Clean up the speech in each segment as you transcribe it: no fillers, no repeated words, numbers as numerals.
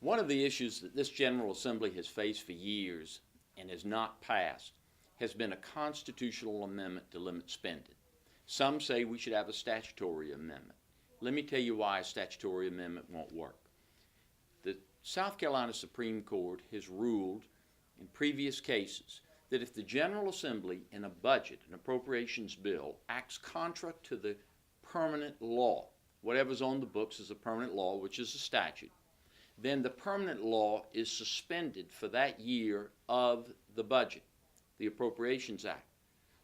One of the issues that this General Assembly has faced for years and has not passed has been a constitutional amendment to limit spending. Some say we should have a statutory amendment. Let me tell you why a statutory amendment won't work. The South Carolina Supreme Court has ruled in previous cases that if the General Assembly in a budget, an appropriations bill, acts contrary to the permanent law, whatever's on the books is a permanent law, which is a statute, then the permanent law is suspended for that year of the budget, the Appropriations Act.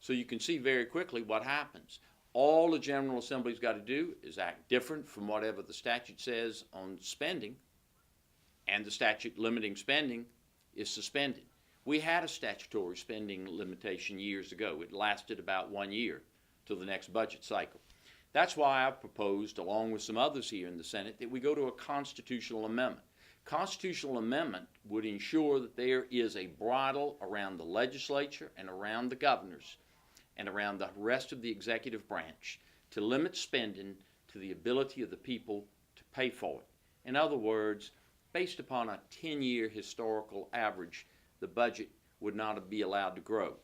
So you can see very quickly what happens. All the General Assembly's got to do is act different from whatever the statute says on spending, and the statute limiting spending is suspended. We had a statutory spending limitation years ago. It lasted about 1 year till the next budget cycle. That's why I've proposed, along with some others here in the Senate, that we go to a constitutional amendment. Constitutional amendment would ensure that there is a bridle around the legislature and around the governors and around the rest of the executive branch to limit spending to the ability of the people to pay for it. In other words, based upon a 10-year historical average, the budget would not be allowed to grow.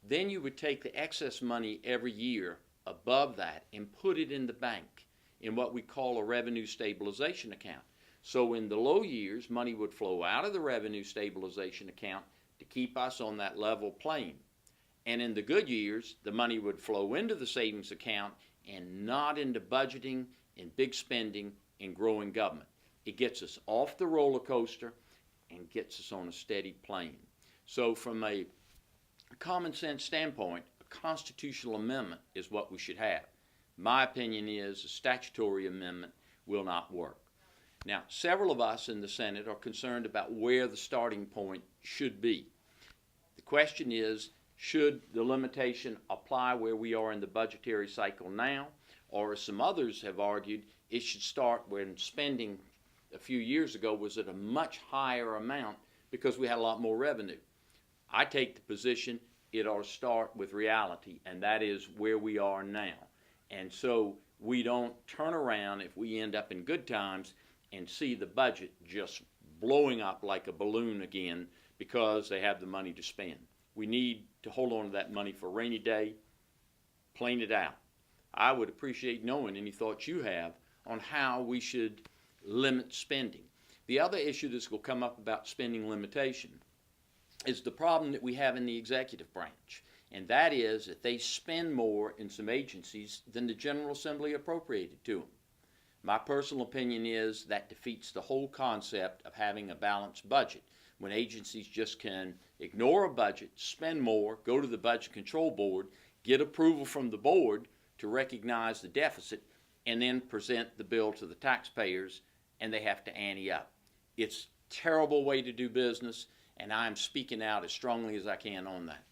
Then you would take the excess money every year above that and put it in the bank in what we call a revenue stabilization account. So in the low years, money would flow out of the revenue stabilization account to keep us on that level plane. And in the good years, the money would flow into the savings account and not into budgeting and big spending and growing government. It gets us off the roller coaster and gets us on a steady plane. So from a common sense standpoint, a constitutional amendment is what we should have. My opinion is a statutory amendment will not work. Now, several of us in the Senate are concerned about where the starting point should be. The question is, should the limitation apply where we are in the budgetary cycle now, or as some others have argued, it should start when spending a few years ago was at a much higher amount because we had a lot more revenue. I take the position it ought to start with reality, and that is where we are now. And so we don't turn around if we end up in good times and see the budget just blowing up like a balloon again because they have the money to spend. We need to hold on to that money for a rainy day, plane it out. I would appreciate knowing any thoughts you have on how we should limit spending. The other issue that's going to come up about spending limitation is the problem that we have in the executive branch, and that is that they spend more in some agencies than the General Assembly appropriated to them. My personal opinion is that defeats the whole concept of having a balanced budget when agencies just can ignore a budget, spend more, go to the Budget Control Board, get approval from the board to recognize the deficit, and then present the bill to the taxpayers, and they have to ante up. It's a terrible way to do business, and I'm speaking out as strongly as I can on that.